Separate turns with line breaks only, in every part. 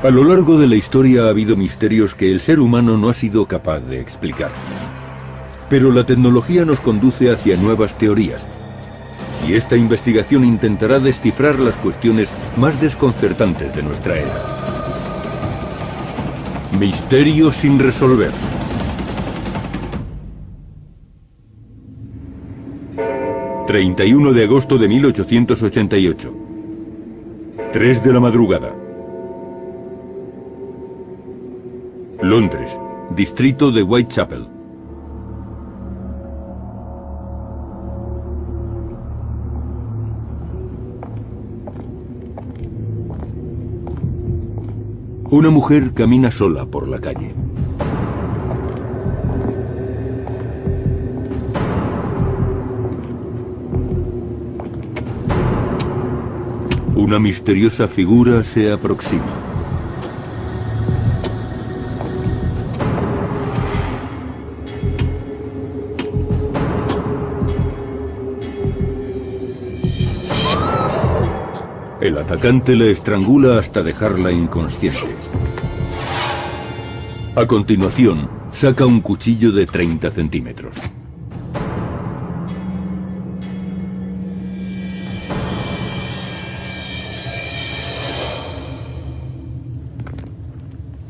A lo largo de la historia ha habido misterios que el ser humano no ha sido capaz de explicar. Pero la tecnología nos conduce hacia nuevas teorías. Y esta investigación intentará descifrar las cuestiones más desconcertantes de nuestra era. Misterios sin resolver. ...31 de agosto de 1888... ...3 de la madrugada... Londres, distrito de Whitechapel. Una mujer camina sola por la calle. Una misteriosa figura se aproxima. El atacante la estrangula hasta dejarla inconsciente. A continuación, saca un cuchillo de 30 centímetros.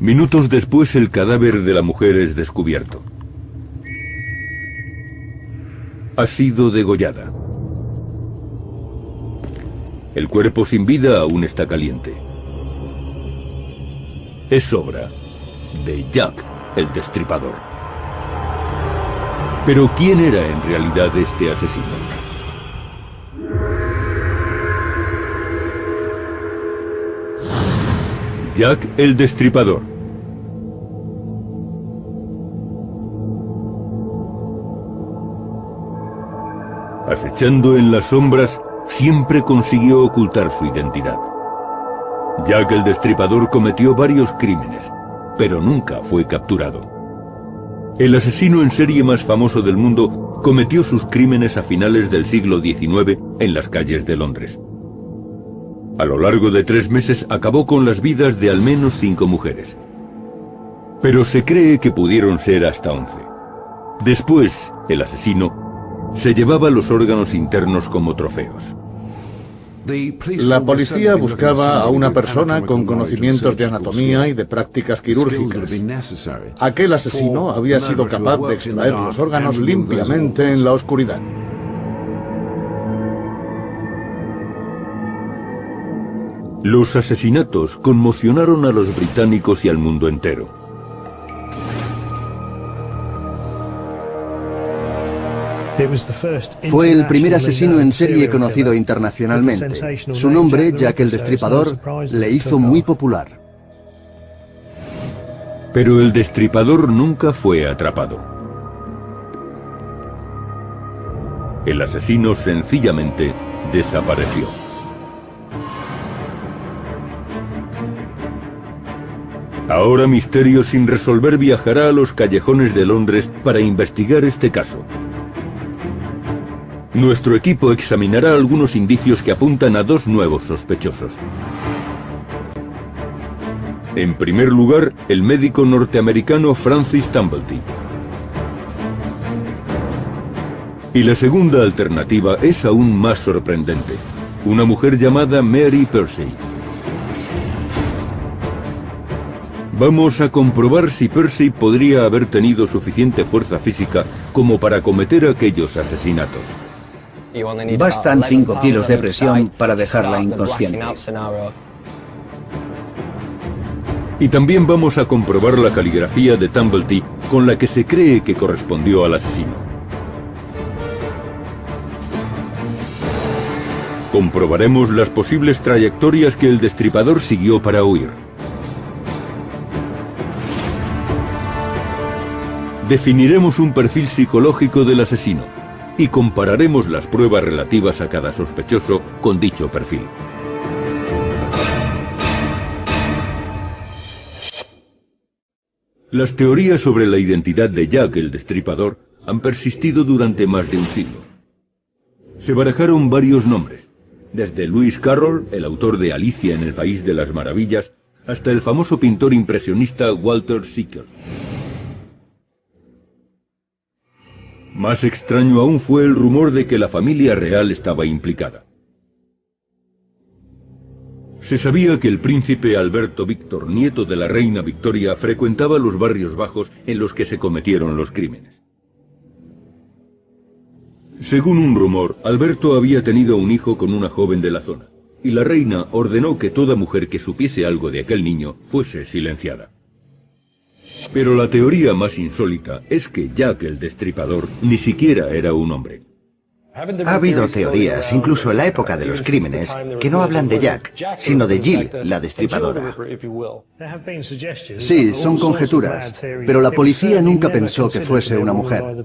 Minutos después, el cadáver de la mujer es descubierto. Ha sido degollada. El cuerpo sin vida aún está caliente. Es obra de Jack el Destripador. Pero ¿quién era en realidad este asesino? Jack el Destripador. Acechando en las sombras, siempre consiguió ocultar su identidad. Jack el Destripador cometió varios crímenes, pero nunca fue capturado. El asesino en serie más famoso del mundo cometió sus crímenes a finales del siglo XIX en las calles de Londres. A lo largo de 3 meses acabó con las vidas de al menos 5 mujeres. Pero se cree que pudieron ser hasta 11. Después, el asesino se llevaba los órganos internos como trofeos.
La policía buscaba a una persona con conocimientos de anatomía y de prácticas quirúrgicas. Aquel asesino había sido capaz de extraer los órganos limpiamente en la oscuridad.
Los asesinatos conmocionaron a los británicos y al mundo entero.
Fue el primer asesino en serie conocido internacionalmente. Su nombre, Jack el Destripador, le hizo muy popular.
Pero el Destripador nunca fue atrapado. El asesino sencillamente desapareció. Ahora Misterio sin resolver viajará a los callejones de Londres para investigar este caso. Nuestro equipo examinará algunos indicios que apuntan a 2 nuevos sospechosos. En primer lugar, el médico norteamericano Francis Tumblety. Y la segunda alternativa es aún más sorprendente. Una mujer llamada Mary Percy. Vamos a comprobar si Percy podría haber tenido suficiente fuerza física como para cometer aquellos asesinatos.
Bastan 5 kilos de presión para dejarla inconsciente.
Y también vamos a comprobar la caligrafía de Tumblety con la que se cree que correspondió al asesino. Comprobaremos las posibles trayectorias que el Destripador siguió para huir. Definiremos un perfil psicológico del asesino y compararemos las pruebas relativas a cada sospechoso con dicho perfil. Las teorías sobre la identidad de Jack el Destripador han persistido durante más de un siglo. Se barajaron varios nombres, desde Lewis Carroll, el autor de Alicia en el País de las Maravillas, hasta el famoso pintor impresionista Walter Sickert. Más extraño aún fue el rumor de que la familia real estaba implicada. Se sabía que el príncipe Alberto Víctor, nieto de la reina Victoria, frecuentaba los barrios bajos en los que se cometieron los crímenes. Según un rumor, Alberto había tenido un hijo con una joven de la zona, y la reina ordenó que toda mujer que supiese algo de aquel niño fuese silenciada. Pero la teoría más insólita es que Jack el Destripador ni siquiera era un hombre.
Ha habido teorías, incluso en la época de los crímenes, que no hablan de Jack, sino de Jill, la destripadora.
Sí, son conjeturas, pero la policía nunca pensó que fuese una mujer.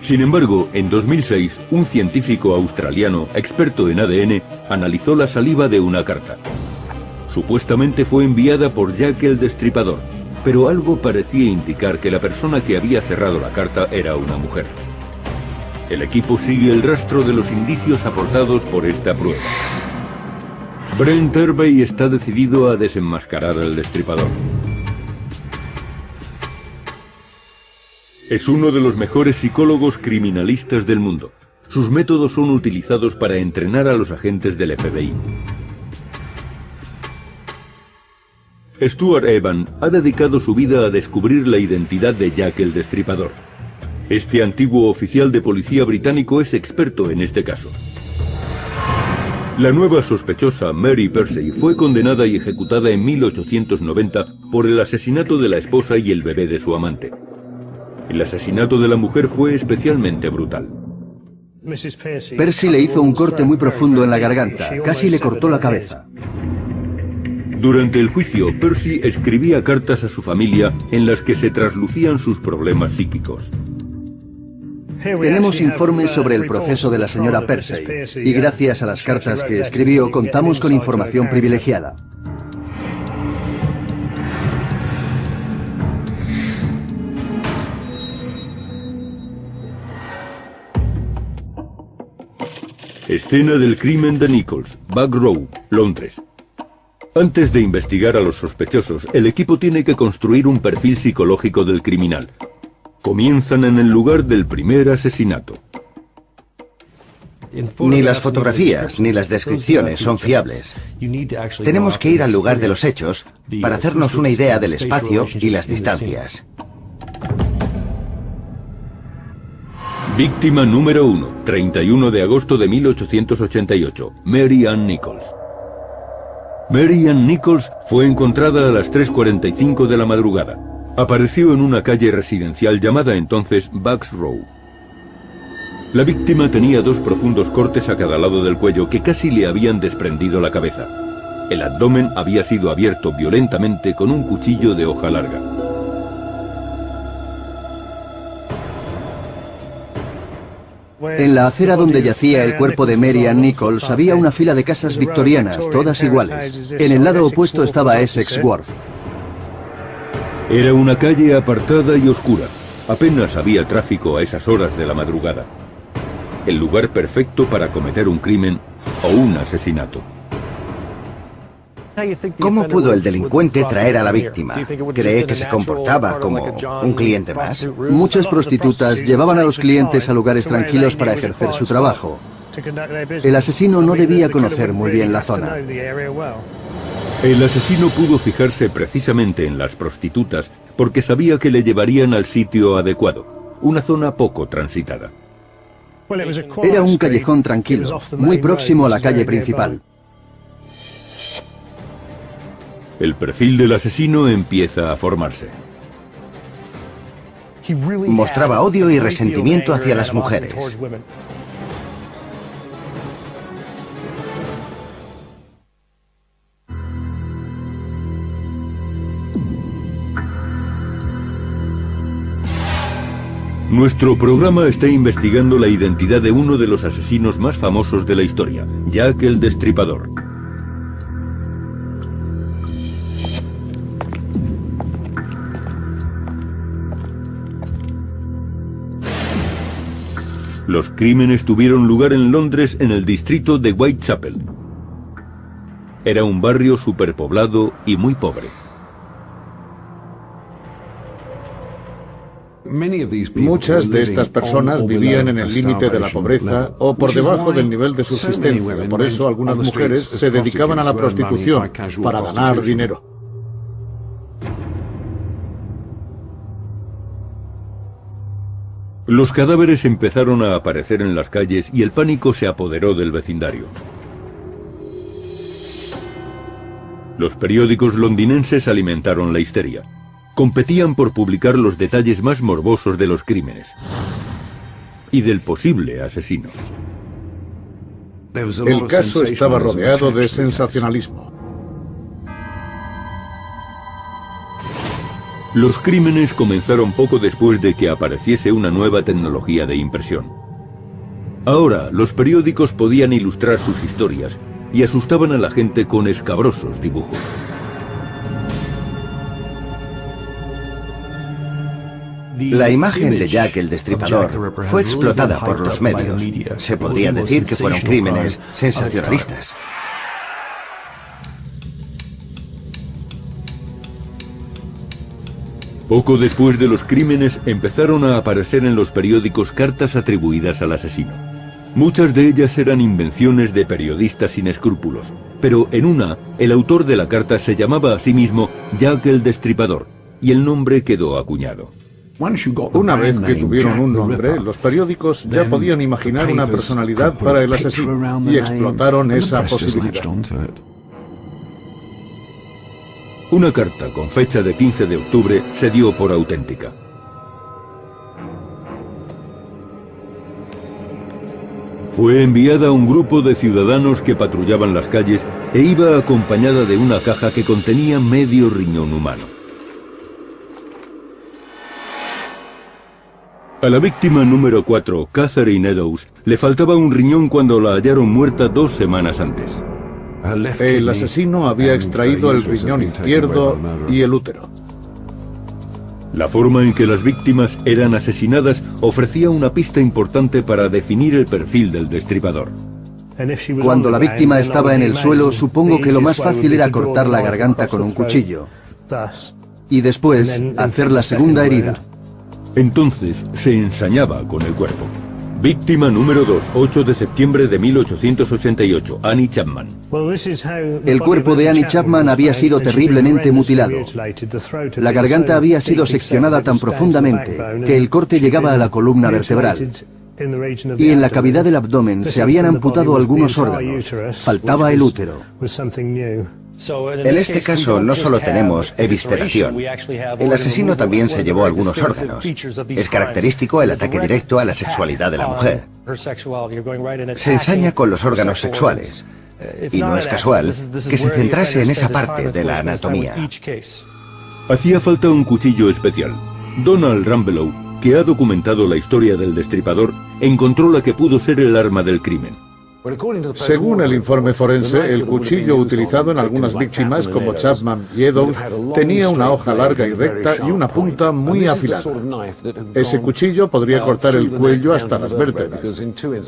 Sin embargo, en 2006, un científico australiano, experto en ADN, analizó la saliva de una carta. Supuestamente fue enviada por Jack el Destripador, pero algo parecía indicar que la persona que había cerrado la carta era una mujer. El equipo sigue el rastro de los indicios aportados por esta prueba. Brent Hervey está decidido a desenmascarar al destripador. Es uno de los mejores psicólogos criminalistas del mundo. Sus métodos son utilizados para entrenar a los agentes del FBI. Stuart Evan ha dedicado su vida a descubrir la identidad de Jack el Destripador. Este antiguo oficial de policía británico es experto en este caso. La nueva sospechosa, Mary Percy, fue condenada y ejecutada en 1890 por el asesinato de la esposa y el bebé de su amante. El asesinato de la mujer fue especialmente brutal.
Percy le hizo un corte muy profundo en la garganta, casi le cortó la cabeza.
Durante el juicio, Percy escribía cartas a su familia en las que se traslucían sus problemas psíquicos.
Tenemos informes sobre el proceso de la señora Percy, y gracias a las cartas que escribió contamos con información privilegiada.
Escena del crimen de Nichols, Back Row, Londres. Antes de investigar a los sospechosos, el equipo tiene que construir un perfil psicológico del criminal. Comienzan en el lugar del primer asesinato.
Ni las fotografías ni las descripciones son fiables. Tenemos que ir al lugar de los hechos para hacernos una idea del espacio y las distancias.
Víctima número 1, 31 de agosto de 1888, Mary Ann Nichols. Mary Ann Nichols fue encontrada a las 3:45 de la madrugada. Apareció en una calle residencial llamada entonces Bucks Row. La víctima tenía 2 profundos cortes a cada lado del cuello que casi le habían desprendido la cabeza. El abdomen había sido abierto violentamente con un cuchillo de hoja larga.
En la acera donde yacía el cuerpo de Mary Ann Nichols había una fila de casas victorianas, todas iguales. En el lado opuesto estaba Essex Wharf.
Era una calle apartada y oscura. Apenas había tráfico a esas horas de la madrugada. El lugar perfecto para cometer un crimen o un asesinato.
¿Cómo pudo el delincuente traer a la víctima? ¿Cree que se comportaba como un cliente más?
Muchas prostitutas llevaban a los clientes a lugares tranquilos para ejercer su trabajo. El asesino no debía conocer muy bien la zona.
El asesino pudo fijarse precisamente en las prostitutas porque sabía que le llevarían al sitio adecuado, una zona poco transitada.
Era un callejón tranquilo, muy próximo a la calle principal.
El perfil del asesino empieza a formarse.
Mostraba odio y resentimiento hacia las mujeres.
Nuestro programa está investigando la identidad de uno de los asesinos más famosos de la historia, Jack el Destripador. Los crímenes tuvieron lugar en Londres en el distrito de Whitechapel. Era un barrio superpoblado y muy pobre.
Muchas de estas personas vivían en el límite de la pobreza o por debajo del nivel de subsistencia. Por eso algunas mujeres se dedicaban a la prostitución para ganar dinero.
Los cadáveres empezaron a aparecer en las calles y el pánico se apoderó del vecindario. Los periódicos londinenses alimentaron la histeria. Competían por publicar los detalles más morbosos de los crímenes y del posible asesino.
El caso estaba rodeado de sensacionalismo.
Los crímenes comenzaron poco después de que apareciese una nueva tecnología de impresión. Ahora, los periódicos podían ilustrar sus historias y asustaban a la gente con escabrosos dibujos.
La imagen de Jack el Destripador fue explotada por los medios. Se podría decir que fueron crímenes sensacionalistas.
Poco después de los crímenes empezaron a aparecer en los periódicos cartas atribuidas al asesino. Muchas de ellas eran invenciones de periodistas sin escrúpulos, pero en una, el autor de la carta se llamaba a sí mismo Jack el Destripador, y el nombre quedó acuñado.
Una vez que tuvieron un nombre, los periódicos ya podían imaginar una personalidad para el asesino, y explotaron esa posibilidad.
Una carta con fecha de 15 de octubre se dio por auténtica. Fue enviada a un grupo de ciudadanos que patrullaban las calles e iba acompañada de una caja que contenía medio riñón humano. A la víctima número 4, Catherine Eddowes, le faltaba un riñón cuando la hallaron muerta 2 semanas antes.
El asesino había extraído el riñón izquierdo y el útero.
La forma en que las víctimas eran asesinadas ofrecía una pista importante para definir el perfil del destripador.
Cuando la víctima estaba en el suelo, supongo que lo más fácil era cortar la garganta con un cuchillo y después hacer la segunda herida.
Entonces se ensañaba con el cuerpo. Víctima número 2, 8 de septiembre de 1888, Annie Chapman.
El cuerpo de Annie Chapman había sido terriblemente mutilado. La garganta había sido seccionada tan profundamente que el corte llegaba a la columna vertebral. Y en la cavidad del abdomen se habían amputado algunos órganos. Faltaba el útero.
En este caso no solo tenemos evisceración. El asesino también se llevó algunos órganos. Es característico el ataque directo a la sexualidad de la mujer. Se ensaña con los órganos sexuales. Y no es casual que se centrase en esa parte de la anatomía.
Hacía falta un cuchillo especial. Donald Rambelow, que ha documentado la historia del destripador, encontró la que pudo ser el arma del crimen.
Según el informe forense, el cuchillo utilizado en algunas víctimas, como Chapman y Eddowes, tenía una hoja larga y recta y una punta muy afilada. Ese cuchillo podría cortar el cuello hasta las vértebras.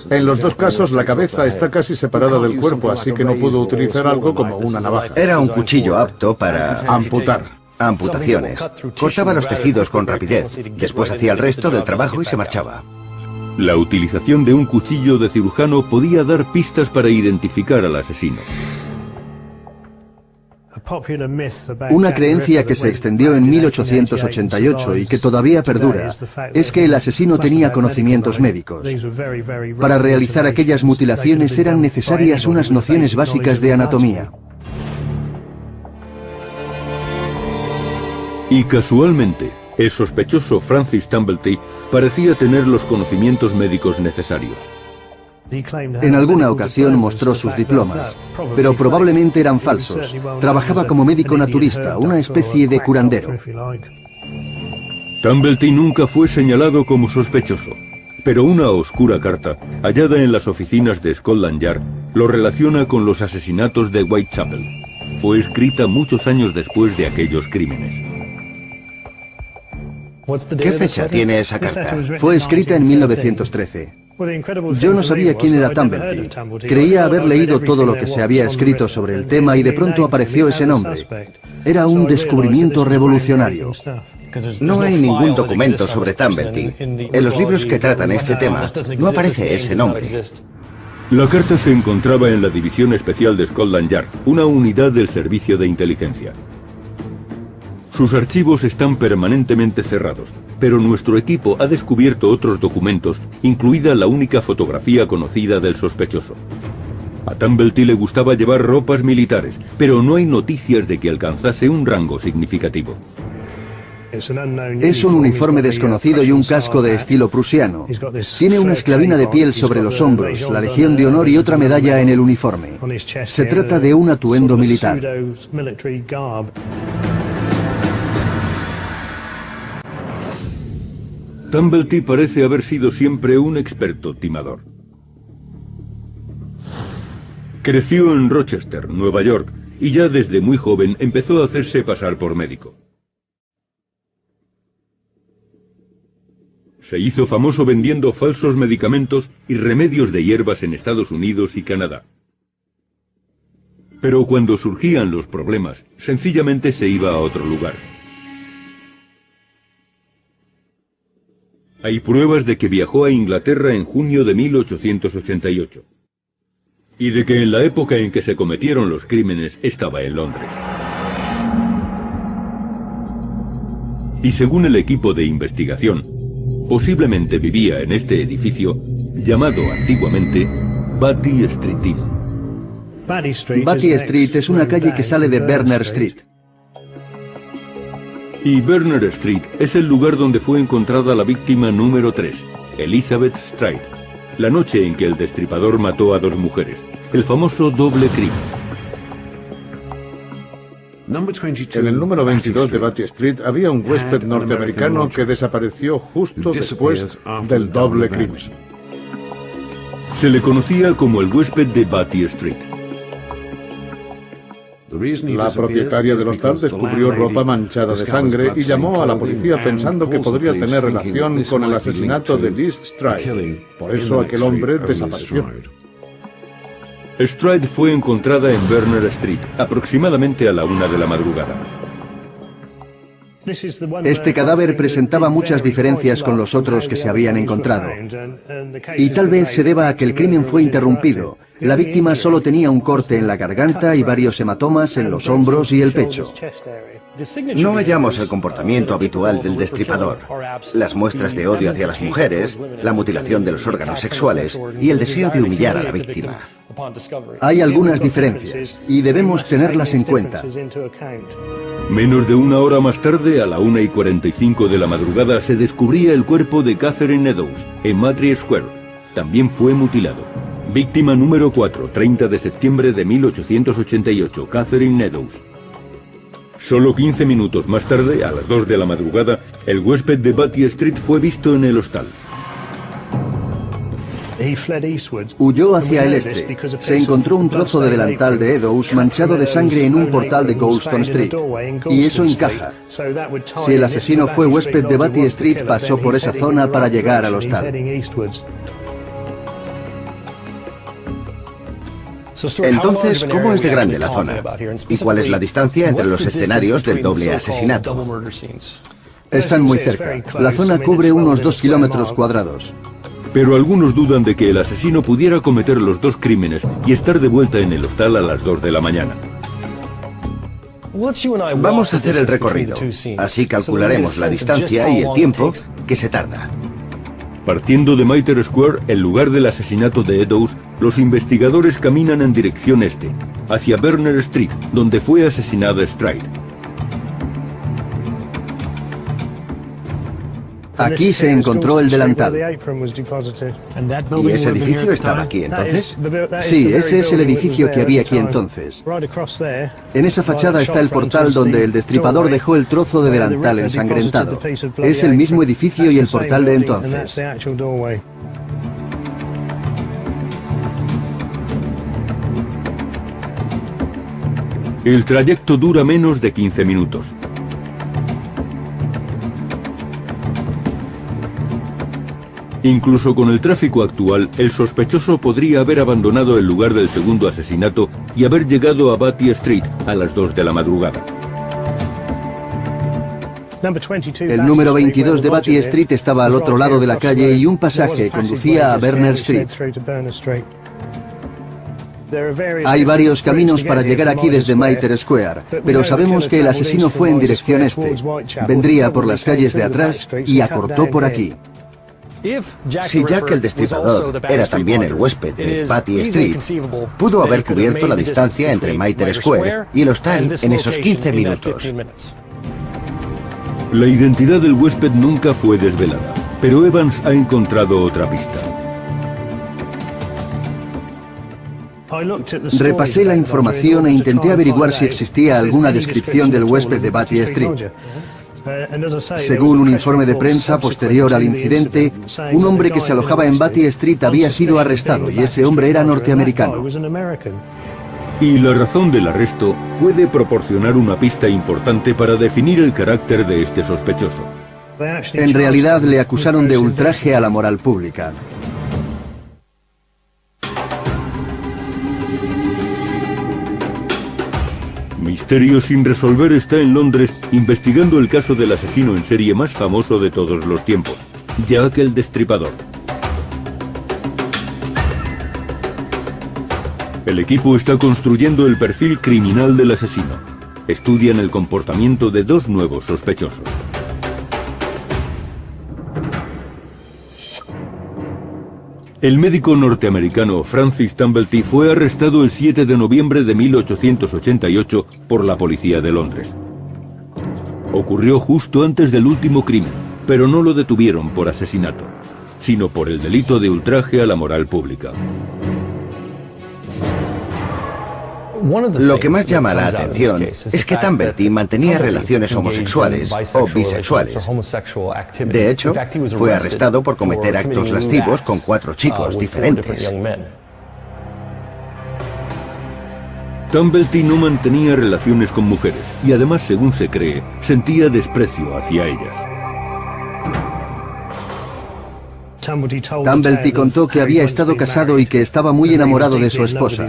En los dos casos, la cabeza está casi separada del cuerpo, así que no pudo utilizar algo como una navaja.
Era un cuchillo apto para
amputar.
Amputaciones. Cortaba los tejidos con rapidez. Después hacía el resto del trabajo y se marchaba.
La utilización de un cuchillo de cirujano podía dar pistas para identificar al asesino.
Una creencia que se extendió en 1888 y que todavía perdura es que el asesino tenía conocimientos médicos. Para realizar aquellas mutilaciones eran necesarias unas nociones básicas de anatomía.
Y casualmente, el sospechoso Francis Tumblety parecía tener los conocimientos médicos necesarios.
En alguna ocasión mostró sus diplomas, pero probablemente eran falsos. Trabajaba como médico naturista, una especie de curandero.
Tumblety nunca fue señalado como sospechoso, pero una oscura carta, hallada en las oficinas de Scotland Yard, lo relaciona con los asesinatos de Whitechapel. Fue escrita muchos años después de aquellos crímenes.
¿Qué fecha tiene esa carta?
Fue escrita en 1913. Yo no sabía quién era Tumblety. Creía haber leído todo lo que se había escrito sobre el tema y de pronto apareció ese nombre. Era un descubrimiento revolucionario.
No hay ningún documento sobre Tumblety. En los libros que tratan este tema no aparece ese nombre.
La carta se encontraba en la División Especial de Scotland Yard, una unidad del Servicio de Inteligencia. Sus archivos están permanentemente cerrados, pero nuestro equipo ha descubierto otros documentos, incluida la única fotografía conocida del sospechoso. A Tumblety le gustaba llevar ropas militares, pero no hay noticias de que alcanzase un rango significativo.
Es un uniforme desconocido y un casco de estilo prusiano. Tiene una esclavina de piel sobre los hombros, la Legión de Honor y otra medalla en el uniforme. Se trata de un atuendo militar.
Tumblety parece haber sido siempre un experto timador. Creció en Rochester, Nueva York, y ya desde muy joven empezó a hacerse pasar por médico. Se hizo famoso vendiendo falsos medicamentos y remedios de hierbas en Estados Unidos y Canadá. Pero cuando surgían los problemas, sencillamente se iba a otro lugar. Hay pruebas de que viajó a Inglaterra en junio de 1888 y de que en la época en que se cometieron los crímenes estaba en Londres. Y según el equipo de investigación, posiblemente vivía en este edificio llamado antiguamente Batty Street Inn.
Batty Street es una calle que sale de Berners Street.
Y Berners Street es el lugar donde fue encontrada la víctima número 3, Elizabeth Stride, la noche en que el destripador mató a 2 mujeres, el famoso doble crimen.
En el número 22 de Batty Street había un huésped norteamericano que desapareció justo después del doble crimen.
Se le conocía como el huésped de Batty Street.
La propietaria del hostal descubrió ropa manchada de sangre y llamó a la policía pensando que podría tener relación con el asesinato de Liz Stride. Por eso aquel hombre desapareció.
Stride fue encontrada en Berners Street, aproximadamente a la 1 de la madrugada.
Este cadáver presentaba muchas diferencias con los otros que se habían encontrado. Y tal vez se deba a que el crimen fue interrumpido. La víctima solo tenía un corte en la garganta y varios hematomas en los hombros y el pecho.
No hallamos el comportamiento habitual del destripador, las muestras de odio hacia las mujeres, la mutilación de los órganos sexuales y el deseo de humillar a la víctima.
Hay algunas diferencias y debemos tenerlas en cuenta.
Menos de una hora más tarde, a la 1:45 de la madrugada, se descubría el cuerpo de Catherine Eddowes en Madrid Square. También fue mutilado. Víctima número 4, 30 de septiembre de 1888, Catherine Eddowes. Solo 15 minutos más tarde, a las 2 de la madrugada, el huésped de Batty Street fue visto en el hostal.
Huyó hacia el este. Se encontró un trozo de delantal de Eddowes manchado de sangre en un portal de Goulston Street. Y eso encaja. Si el asesino fue huésped de Batty Street, pasó por esa zona para llegar al hostal.
Entonces, ¿cómo es de grande la zona? ¿Y cuál es la distancia entre los escenarios del doble asesinato?
Están muy cerca. La zona cubre unos 2 kilómetros cuadrados.
Pero algunos dudan de que el asesino pudiera cometer los 2 crímenes y estar de vuelta en el hostal a las 2 de la mañana.
Vamos a hacer el recorrido. Así calcularemos la distancia y el tiempo que se tarda.
Partiendo de Mitre Square, el lugar del asesinato de Eddowes, los investigadores caminan en dirección este, hacia Berners Street, donde fue asesinada Stride.
Aquí se encontró el delantal.
¿Y ese edificio estaba aquí entonces?
Sí, ese es el edificio que había aquí entonces. En esa fachada está el portal donde el destripador dejó el trozo de delantal ensangrentado. Es el mismo edificio y el portal de entonces.
El trayecto dura menos de 15 minutos. Incluso con el tráfico actual, el sospechoso podría haber abandonado el lugar del segundo asesinato y haber llegado a Batty Street a las 2 de la madrugada.
El número 22 de Batty Street estaba al otro lado de la calle y un pasaje conducía a Berners Street. Hay varios caminos para llegar aquí desde Mitre Square, pero sabemos que el asesino fue en dirección este. Vendría por las calles de atrás y acortó por aquí.
Si Jack el Destripador era también el huésped de Batty Street, pudo haber cubierto la distancia entre Mitre Square y el hostal en esos 15 minutos.
La identidad del huésped nunca fue desvelada, pero Evans ha encontrado otra pista.
Repasé la información e intenté averiguar si existía alguna descripción del huésped de Batty Street. Según un informe de prensa posterior al incidente, un hombre que se alojaba en Batty Street había sido arrestado y ese hombre era norteamericano.
Y la razón del arresto puede proporcionar una pista importante para definir el carácter de este sospechoso.
En realidad le acusaron de ultraje a la moral pública.
Misterio sin resolver está en Londres investigando el caso del asesino en serie más famoso de todos los tiempos, Jack el Destripador. El equipo está construyendo el perfil criminal del asesino. Estudian el comportamiento de 2 nuevos sospechosos. El médico norteamericano Francis Tumblety fue arrestado el 7 de noviembre de 1888 por la policía de Londres. Ocurrió justo antes del último crimen, pero no lo detuvieron por asesinato, sino por el delito de ultraje a la moral pública.
Lo que más llama la atención es que Tumblety mantenía relaciones homosexuales o bisexuales. De hecho, fue arrestado por cometer actos lascivos con 4 chicos diferentes.
Tumblety no mantenía relaciones con mujeres y además, según se cree, sentía desprecio hacia ellas.
Tumblety contó que había estado casado y que estaba muy enamorado de su esposa,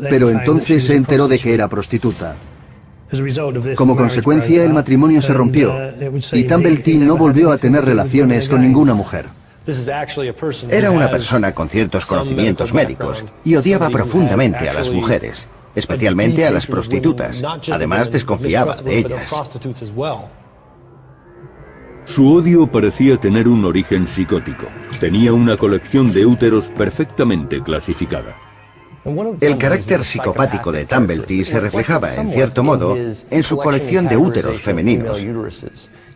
pero entonces se enteró de que era prostituta. Como consecuencia, el matrimonio se rompió y Tumblety no volvió a tener relaciones con ninguna mujer.
Era una persona con ciertos conocimientos médicos y odiaba profundamente a las mujeres, especialmente a las prostitutas. Además, desconfiaba de ellas.
Su odio parecía tener un origen psicótico. Tenía una colección de úteros perfectamente clasificada.
El carácter psicopático de Tumblety se reflejaba, en cierto modo, en su colección de úteros femeninos,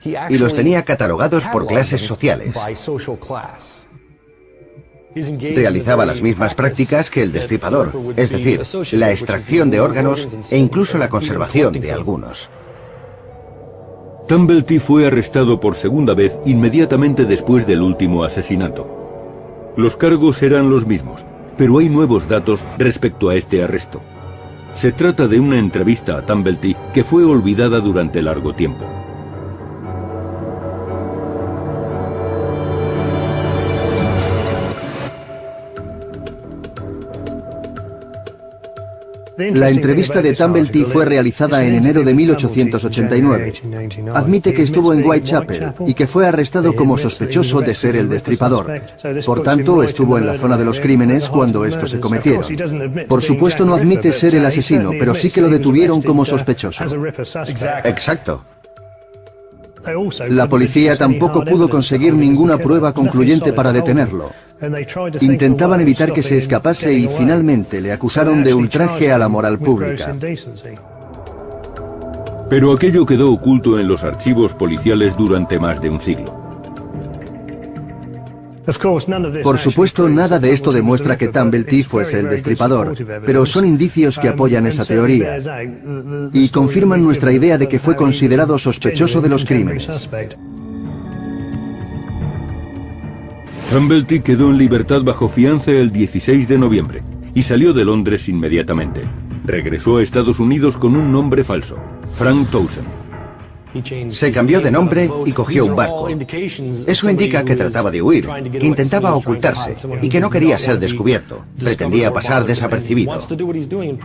y los tenía catalogados por clases sociales. Realizaba las mismas prácticas que el destripador, es decir, la extracción de órganos e incluso la conservación de algunos.
Tumblety fue arrestado por segunda vez inmediatamente después del último asesinato. Los cargos eran los mismos, pero hay nuevos datos respecto a este arresto. Se trata de una entrevista a Tumblety que fue olvidada durante largo tiempo.
La entrevista de Tumblety fue realizada en enero de 1889. Admite que estuvo en Whitechapel y que fue arrestado como sospechoso de ser el destripador. Por tanto, estuvo en la zona de los crímenes cuando estos se cometieron. Por supuesto, no admite ser el asesino, pero sí que lo detuvieron como sospechoso.
Exacto.
La policía tampoco pudo conseguir ninguna prueba concluyente para detenerlo. Intentaban evitar que se escapase y finalmente le acusaron de ultraje a la moral pública.
Pero aquello quedó oculto en los archivos policiales durante más de un siglo.
Por supuesto, nada de esto demuestra que Tumblety fuese el destripador, pero son indicios que apoyan esa teoría y confirman nuestra idea de que fue considerado sospechoso de los crímenes.
Tumblety quedó en libertad bajo fianza el 16 de noviembre y salió de Londres inmediatamente. Regresó a Estados Unidos con un nombre falso, Frank Townsend.
Se cambió de nombre y cogió un barco. Eso indica que trataba de huir, que intentaba ocultarse y que no quería ser descubierto. Pretendía pasar desapercibido.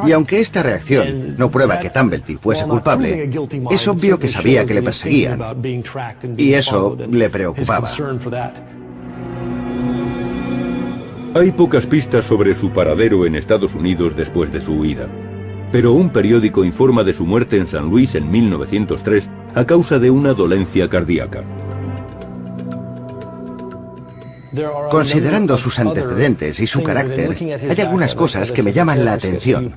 Y aunque esta reacción no prueba que Tumblety fuese culpable, es obvio que sabía que le perseguían. Y eso le preocupaba.
Hay pocas pistas sobre su paradero en Estados Unidos después de su huida. Pero un periódico informa de su muerte en San Luis en 1903 a causa de una dolencia cardíaca.
Considerando sus antecedentes y su carácter, hay algunas cosas que me llaman la atención.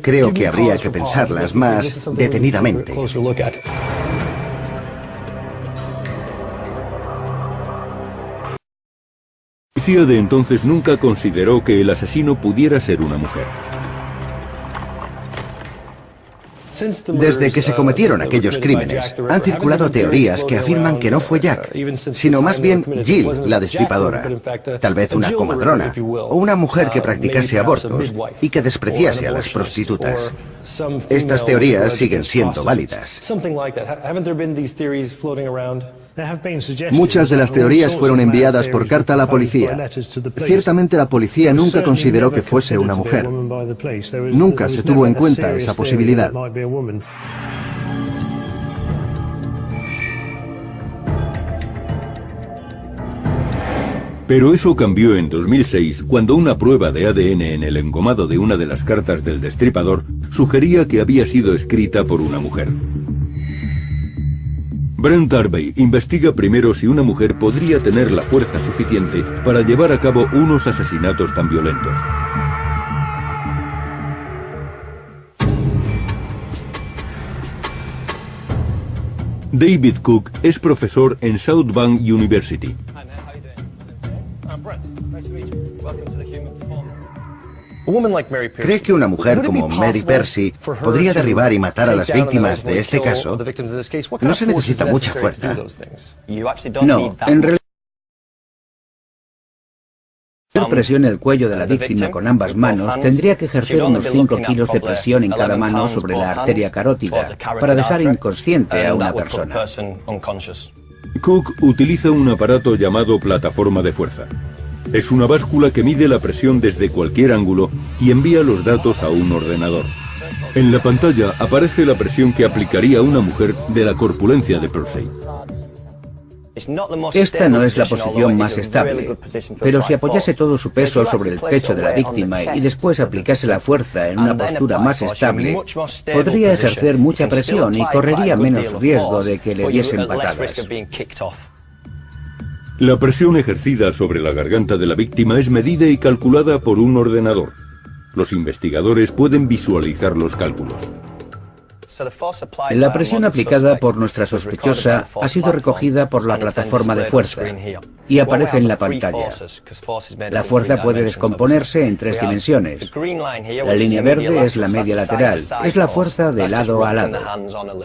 Creo que habría que pensarlas más detenidamente.
La policía de entonces nunca consideró que el asesino pudiera ser una mujer.
Desde que se cometieron aquellos crímenes, han circulado teorías que afirman que no fue Jack, sino más bien Jill, la destripadora. Tal vez una comadrona, o una mujer que practicase abortos y que despreciase a las prostitutas. Estas teorías siguen siendo válidas.
Muchas de las teorías fueron enviadas por carta a la policía. Ciertamente la policía nunca consideró que fuese una mujer. Nunca se tuvo en cuenta esa posibilidad.
Pero eso cambió en 2006 cuando una prueba de ADN en el engomado de una de las cartas del destripador sugería que había sido escrita por una mujer. Brent Harvey investiga primero si una mujer podría tener la fuerza suficiente para llevar a cabo unos asesinatos tan violentos. David Cook es profesor en South Bank University.
¿Cree que una mujer como Mary Percy podría derribar y matar a las víctimas de este caso? No se necesita mucha fuerza.
No, en realidad, hacer presión en el cuello de la víctima con ambas manos tendría que ejercer unos 5 kilos de presión en cada mano sobre la arteria carótida para dejar inconsciente a una persona.
Cook utiliza un aparato llamado plataforma de fuerza. Es una báscula que mide la presión desde cualquier ángulo y envía los datos a un ordenador. En la pantalla aparece la presión que aplicaría una mujer de la corpulencia de Percy.
Esta no es la posición más estable, pero si apoyase todo su peso sobre el pecho de la víctima y después aplicase la fuerza en una postura más estable, podría ejercer mucha presión y correría menos riesgo de que le diesen patadas.
La presión ejercida sobre la garganta de la víctima es medida y calculada por un ordenador. Los investigadores pueden visualizar los cálculos.
La presión aplicada por nuestra sospechosa ha sido recogida por la plataforma de fuerza y aparece en la pantalla. La fuerza puede descomponerse en 3 dimensiones. La línea verde es la media lateral, es la fuerza de lado a lado.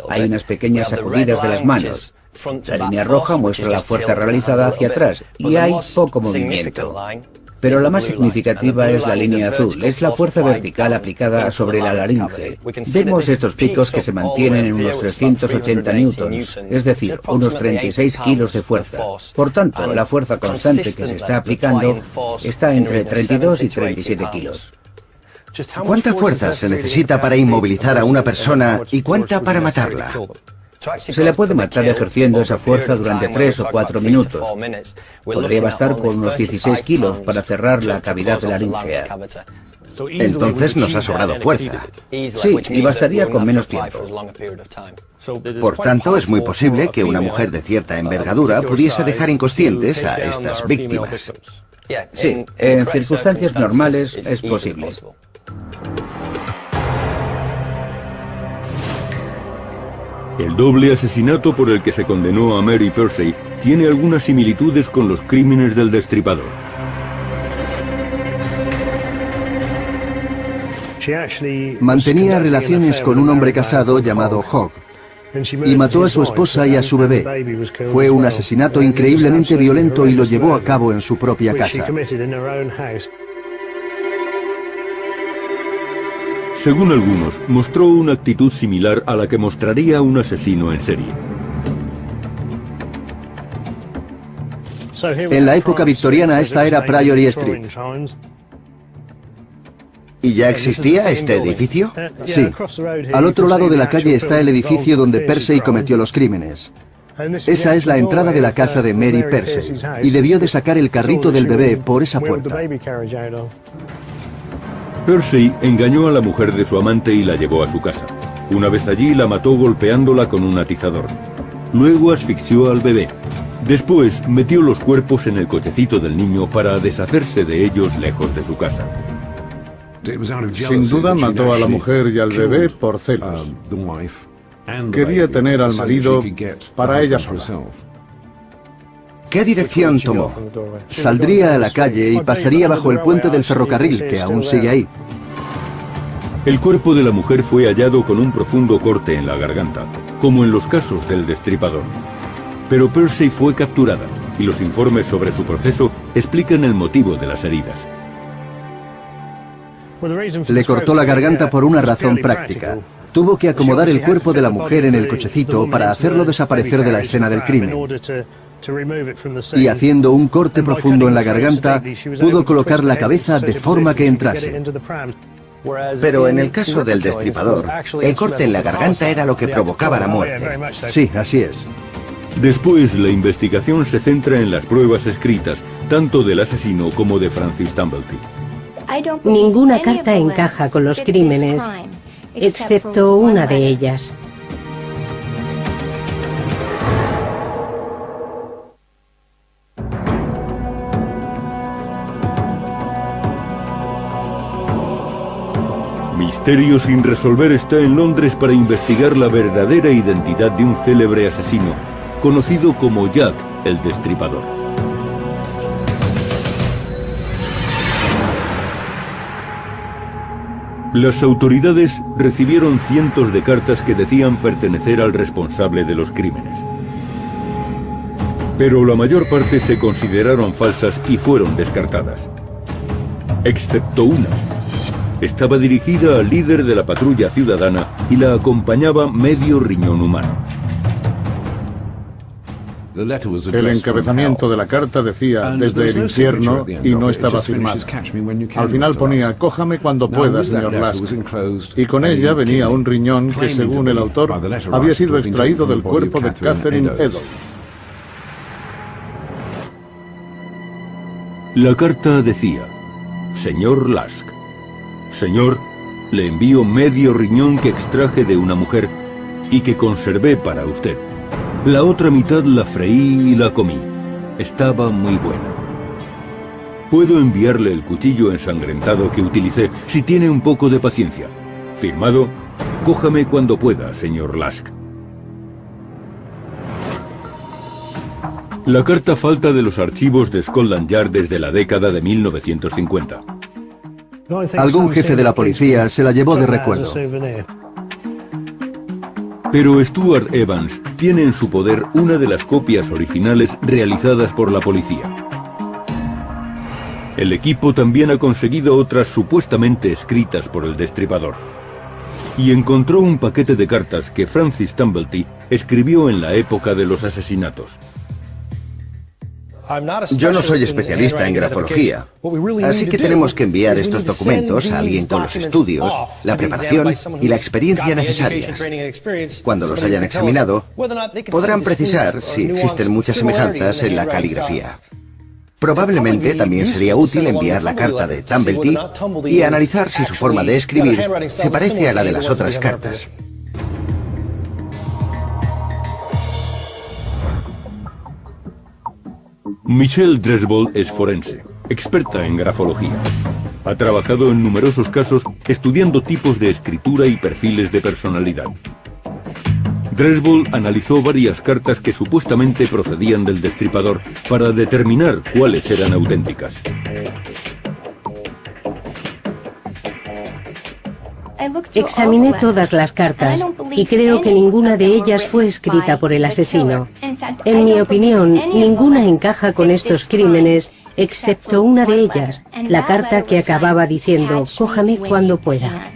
Hay unas pequeñas sacudidas de las manos. La línea roja muestra la fuerza realizada hacia atrás y hay poco movimiento. Pero la más significativa es la línea azul, es la fuerza vertical aplicada sobre la laringe. Vemos estos picos que se mantienen en unos 380 newtons, es decir, unos 36 kilos de fuerza. Por tanto, la fuerza constante que se está aplicando está entre 32 y 37 kilos.
¿Cuánta fuerza se necesita para inmovilizar a una persona y cuánta para matarla?
Se le puede matar ejerciendo esa fuerza durante 3 o 4 minutos. Podría bastar con unos 16 kilos para cerrar la cavidad laríngea.
Entonces nos ha sobrado fuerza.
Sí, y bastaría con menos tiempo.
Por tanto, es muy posible que una mujer de cierta envergadura pudiese dejar inconscientes a estas víctimas.
Sí, en circunstancias normales es posible.
El doble asesinato por el que se condenó a Mary Percy tiene algunas similitudes con los crímenes del destripador.
Mantenía relaciones con un hombre casado llamado Hogg y mató a su esposa y a su bebé. Fue un asesinato increíblemente violento y lo llevó a cabo en su propia casa.
Según algunos, mostró una actitud similar a la que mostraría un asesino en serie.
En la época victoriana esta era Priory Street.
¿Y ya existía este edificio?
Sí. Al otro lado de la calle está el edificio donde Persey cometió los crímenes. Esa es la entrada de la casa de Mary Persey, y debió de sacar el carrito del bebé por esa puerta.
Persey engañó a la mujer de su amante y la llevó a su casa. Una vez allí la mató golpeándola con un atizador. Luego asfixió al bebé. Después metió los cuerpos en el cochecito del niño para deshacerse de ellos lejos de su casa.
Sin duda mató a la mujer y al bebé por celos. Quería tener al marido para ella sola.
¿Qué dirección tomó?
Saldría a la calle y pasaría bajo el puente del ferrocarril, que aún sigue ahí.
El cuerpo de la mujer fue hallado con un profundo corte en la garganta, como en los casos del destripador. Pero Persey fue capturada, y los informes sobre su proceso explican el motivo de las heridas.
Le cortó la garganta por una razón práctica. Tuvo que acomodar el cuerpo de la mujer en el cochecito para hacerlo desaparecer de la escena del crimen. Y haciendo un corte profundo en la garganta, pudo colocar la cabeza de forma que entrase.
Pero en el caso del destripador, el corte en la garganta era lo que provocaba la muerte.
Sí, así es.
Después, la investigación se centra en las pruebas escritas, tanto del asesino como de Francis Tumblety.
Ninguna carta encaja con los crímenes, excepto una de ellas.
Misterio sin resolver está en Londres para investigar la verdadera identidad de un célebre asesino, conocido como Jack el Destripador. Las autoridades recibieron cientos de cartas que decían pertenecer al responsable de los crímenes. Pero la mayor parte se consideraron falsas y fueron descartadas. Excepto una. Estaba dirigida al líder de la patrulla ciudadana y la acompañaba medio riñón humano.
El encabezamiento de la carta decía desde el infierno y no estaba firmada. Al final ponía cójame cuando pueda, señor Lask. Y con ella venía un riñón que, según el autor, había sido extraído del cuerpo de Catherine Edolf.
La carta decía: Señor Lask, señor, le envío medio riñón que extraje de una mujer y que conservé para usted. La otra mitad la freí y la comí. Estaba muy buena. Puedo enviarle el cuchillo ensangrentado que utilicé si tiene un poco de paciencia. Firmado, cójame cuando pueda, señor Lask. La carta falta de los archivos de Scotland Yard desde la década de 1950.
Algún jefe de la policía se la llevó de recuerdo.
Pero Stuart Evans tiene en su poder una de las copias originales realizadas por la policía. El equipo también ha conseguido otras supuestamente escritas por el destripador. Y encontró un paquete de cartas que Francis Tumblety escribió en la época de los asesinatos.
Yo no soy especialista en grafología, así que tenemos que enviar estos documentos a alguien con los estudios, la preparación y la experiencia necesarias. Cuando los hayan examinado, podrán precisar si existen muchas semejanzas en la caligrafía. Probablemente también sería útil enviar la carta de Tumblety y analizar si su forma de escribir se parece a la de las otras cartas.
Michelle Dresbold es forense, experta en grafología. Ha trabajado en numerosos casos estudiando tipos de escritura y perfiles de personalidad. Dresbold analizó varias cartas que supuestamente procedían del destripador para determinar cuáles eran auténticas.
Examiné todas las cartas y creo que ninguna de ellas fue escrita por el asesino. En mi opinión, ninguna encaja con estos crímenes, excepto una de ellas, la carta que acababa diciendo, cójame cuando pueda.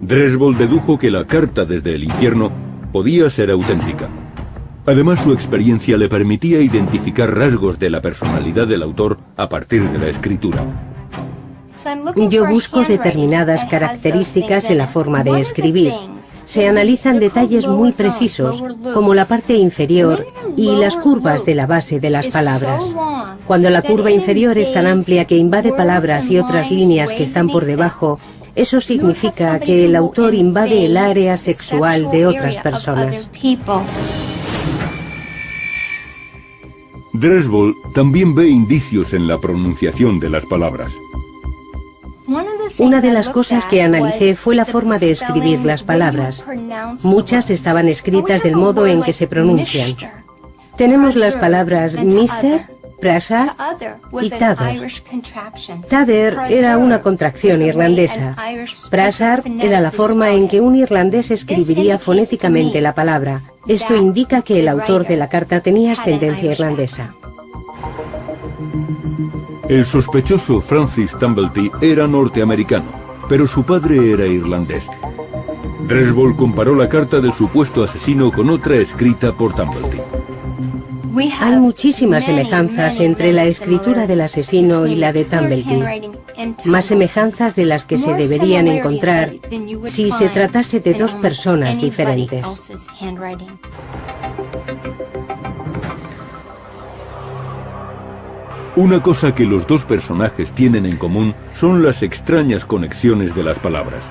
Dresbol dedujo que la carta desde el infierno podía ser auténtica. Además, su experiencia le permitía identificar rasgos de la personalidad del autor a partir de la escritura.
Yo busco determinadas características en la forma de escribir. Se analizan detalles muy precisos, como la parte inferior y las curvas de la base de las palabras. Cuando la curva inferior es tan amplia que invade palabras y otras líneas que están por debajo, eso significa que el autor invade el área sexual de otras personas.
Dresbol también ve indicios en la pronunciación de las palabras.
Una de las cosas que analicé fue la forma de escribir las palabras. Muchas estaban escritas del modo en que se pronuncian. Tenemos las palabras Mr., Prasad y Tather. Tather era una contracción irlandesa. Prasad era la forma en que un irlandés escribiría fonéticamente la palabra. Esto indica que el autor de la carta tenía ascendencia irlandesa.
El sospechoso Francis Tumblety era norteamericano, pero su padre era irlandés. Dresbol comparó la carta del supuesto asesino con otra escrita por Tumblety.
Hay muchísimas semejanzas entre la escritura del asesino y la de Tumblety. Más semejanzas de las que se deberían encontrar si se tratase de dos personas diferentes.
Una cosa que los dos personajes tienen en común son las extrañas conexiones de las palabras.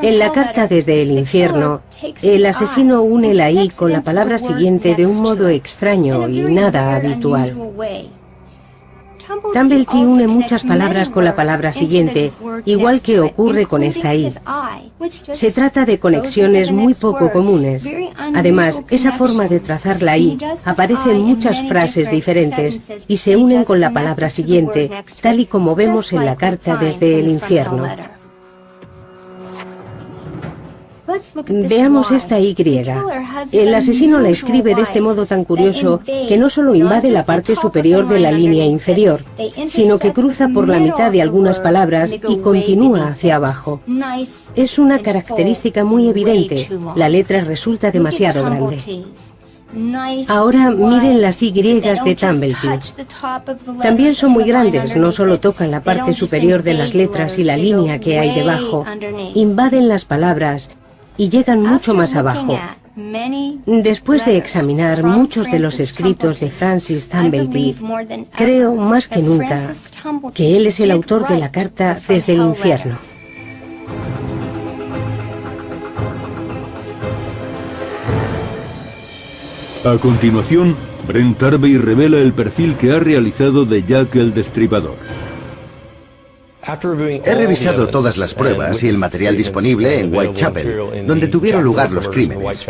En la carta desde el infierno, el asesino une la I con la palabra siguiente de un modo extraño y nada habitual. Tumblety une muchas palabras con la palabra siguiente, igual que ocurre con esta I. Se trata de conexiones muy poco comunes. Además, esa forma de trazar la I aparece en muchas frases diferentes y se unen con la palabra siguiente, tal y como vemos en la carta desde el infierno. Veamos esta Y. El asesino la escribe de este modo tan curioso que no solo invade la parte superior de la línea inferior, sino que cruza por la mitad de algunas palabras y continúa hacia abajo. Es una característica muy evidente. La letra resulta demasiado grande. Ahora miren las Y de Tumblety. También son muy grandes, no solo tocan la parte superior de las letras y la línea que hay debajo, invaden las palabras y llegan mucho más abajo. Después de examinar muchos de los escritos de Francis Tumblety, creo más que nunca que él es el autor de la carta desde el infierno.
A continuación, Brent Harvey revela el perfil que ha realizado de Jack el Destripador.
He revisado todas las pruebas y el material disponible en Whitechapel, donde tuvieron lugar los crímenes.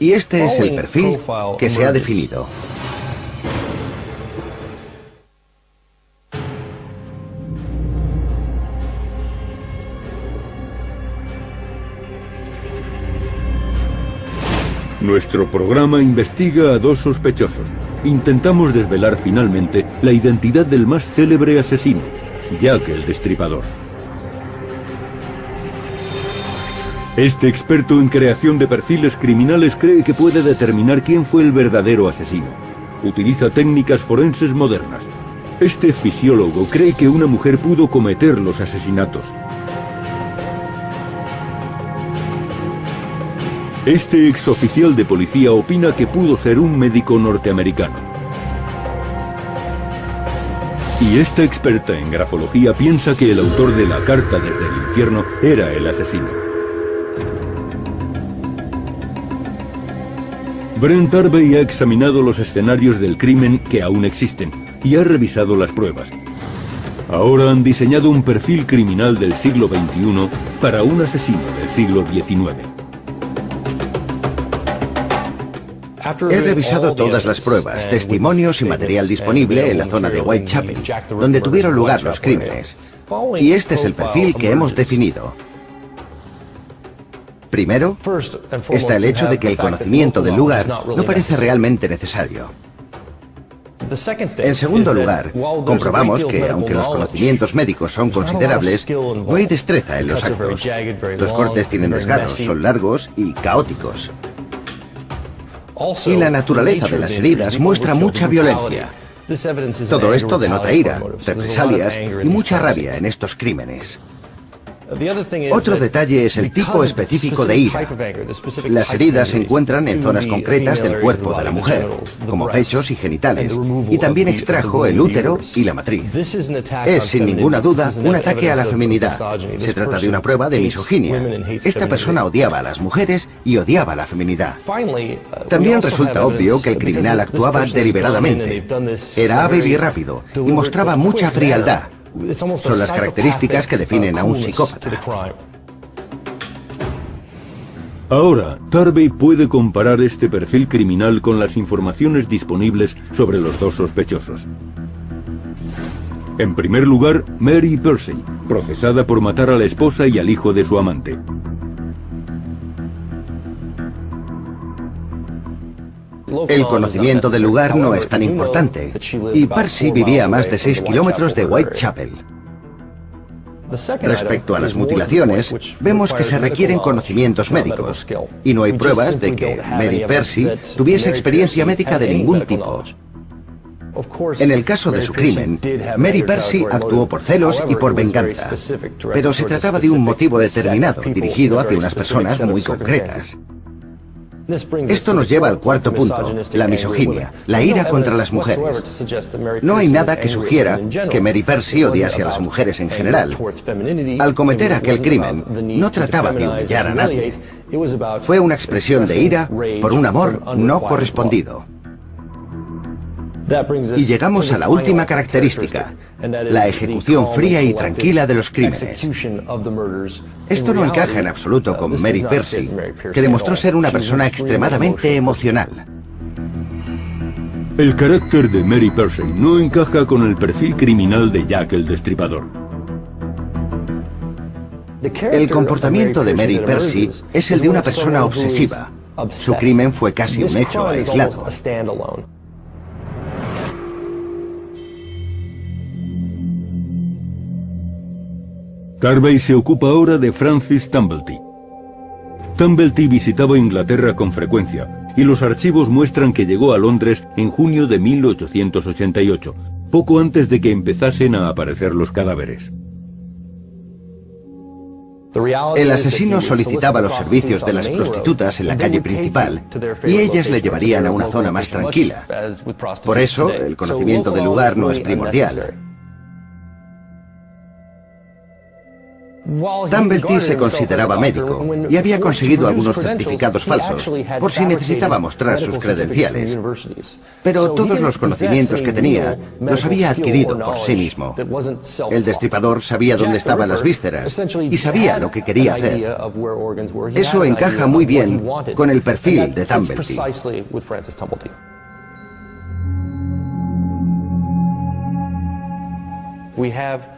Y este es el perfil que se ha definido.
Nuestro programa investiga a dos sospechosos. Intentamos desvelar finalmente la identidad del más célebre asesino, Jack el Destripador. Este experto en creación de perfiles criminales cree que puede determinar quién fue el verdadero asesino. Utiliza técnicas forenses modernas. Este fisiólogo cree que una mujer pudo cometer los asesinatos. Este exoficial de policía opina que pudo ser un médico norteamericano. Y esta experta en grafología piensa que el autor de la carta desde el infierno era el asesino. Brent Harvey ha examinado los escenarios del crimen que aún existen y ha revisado las pruebas. Ahora han diseñado un perfil criminal del siglo XXI para un asesino del siglo XIX.
He revisado todas las pruebas, testimonios y material disponible en la zona de Whitechapel, donde tuvieron lugar los crímenes. Y este es el perfil que hemos definido. Primero, está el hecho de que el conocimiento del lugar no parece realmente necesario. En segundo lugar, comprobamos que, aunque los conocimientos médicos son considerables, no hay destreza en los actos. Los cortes tienen desgarros, son largos y caóticos. Y la naturaleza de las heridas muestra mucha violencia. Todo esto denota ira, represalias y mucha rabia en estos crímenes. Otro detalle es el tipo específico de ira. Las heridas se encuentran en zonas concretas del cuerpo de la mujer, como pechos y genitales, y también extrajo el útero y la matriz. Es, sin ninguna duda, un ataque a la feminidad. Se trata de una prueba de misoginia. Esta persona odiaba a las mujeres y odiaba la feminidad. También resulta obvio que el criminal actuaba deliberadamente. Era hábil y rápido, y mostraba mucha frialdad. Son las características que definen a un psicópata.
Ahora, Tarvey puede comparar este perfil criminal con las informaciones disponibles sobre los dos sospechosos. En primer lugar, Mary Percy, procesada por matar a la esposa y al hijo de su amante.
El conocimiento del lugar no es tan importante, y Percy vivía a más de 6 kilómetros de Whitechapel. Respecto a las mutilaciones, vemos que se requieren conocimientos médicos, y no hay pruebas de que Mary Percy tuviese experiencia médica de ningún tipo. En el caso de su crimen, Mary Percy actuó por celos y por venganza, pero se trataba de un motivo determinado, dirigido hacia unas personas muy concretas. Esto nos lleva al cuarto punto, la misoginia, la ira contra las mujeres. No hay nada que sugiera que Mary Percy odiase a las mujeres en general. Al cometer aquel crimen, no trataba de humillar a nadie. Fue una expresión de ira por un amor no correspondido. Y llegamos a la última característica, la ejecución fría y tranquila de los crímenes. Esto no encaja en absoluto con Mary Percy, que demostró ser una persona extremadamente emocional.
El carácter de Mary Percy no encaja con el perfil criminal de Jack el Destripador.
El comportamiento de Mary Percy es el de una persona obsesiva. Su crimen fue casi un hecho aislado.
Tarvey se ocupa ahora de Francis Tumblety. Tumblety visitaba Inglaterra con frecuencia, y los archivos muestran que llegó a Londres en junio de 1888, poco antes de que empezasen a aparecer los cadáveres.
El asesino solicitaba los servicios de las prostitutas en la calle principal, y ellas le llevarían a una zona más tranquila. Por eso, el conocimiento del lugar no es primordial. Tumblety se consideraba médico y había conseguido algunos certificados falsos por si necesitaba mostrar sus credenciales. Pero todos los conocimientos que tenía los había adquirido por sí mismo. El destripador sabía dónde estaban las vísceras y sabía lo que quería hacer. Eso encaja muy bien con el perfil de Tumblety.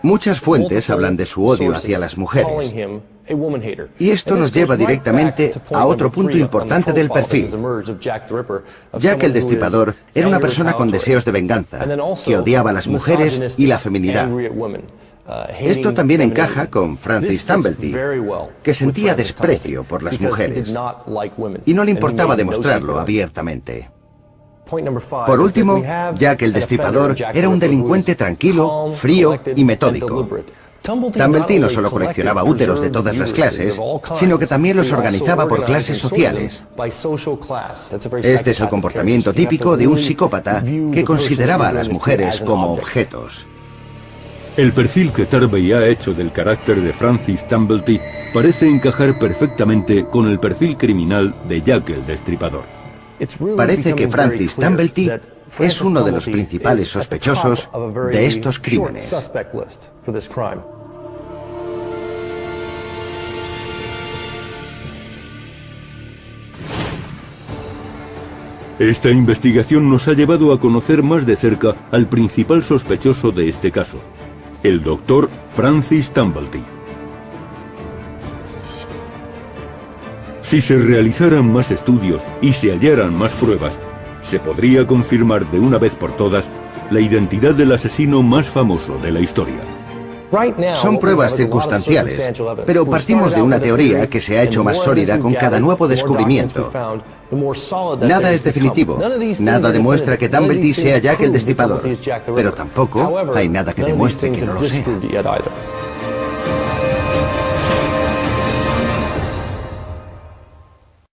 Muchas fuentes hablan de su odio hacia las mujeres. Y esto nos lleva directamente a otro punto importante del perfil. Jack el Destripador era una persona con deseos de venganza, que odiaba a las mujeres y la feminidad. Esto también encaja con Francis Tumblety, que sentía desprecio por las mujeres, y no le importaba demostrarlo abiertamente. Por último, Jack el Destripador era un delincuente tranquilo, frío y metódico. Tumblety no solo coleccionaba úteros de todas las clases, sino que también los organizaba por clases sociales. Este es el comportamiento típico de un psicópata que consideraba a las mujeres como objetos.
El perfil que Tarvey ha hecho del carácter de Francis Tumblety parece encajar perfectamente con el perfil criminal de Jack el Destripador.
Parece que Francis Tumblety es uno de los principales sospechosos de estos crímenes.
Esta investigación nos ha llevado a conocer más de cerca al principal sospechoso de este caso, el doctor Francis Tumblety. Si se realizaran más estudios y se hallaran más pruebas, se podría confirmar de una vez por todas la identidad del asesino más famoso de la historia.
Son pruebas circunstanciales, pero partimos de una teoría que se ha hecho más sólida con cada nuevo descubrimiento. Nada es definitivo, nada demuestra que Dumblety sea Jack el Destripador, pero tampoco hay nada que demuestre que no lo sea.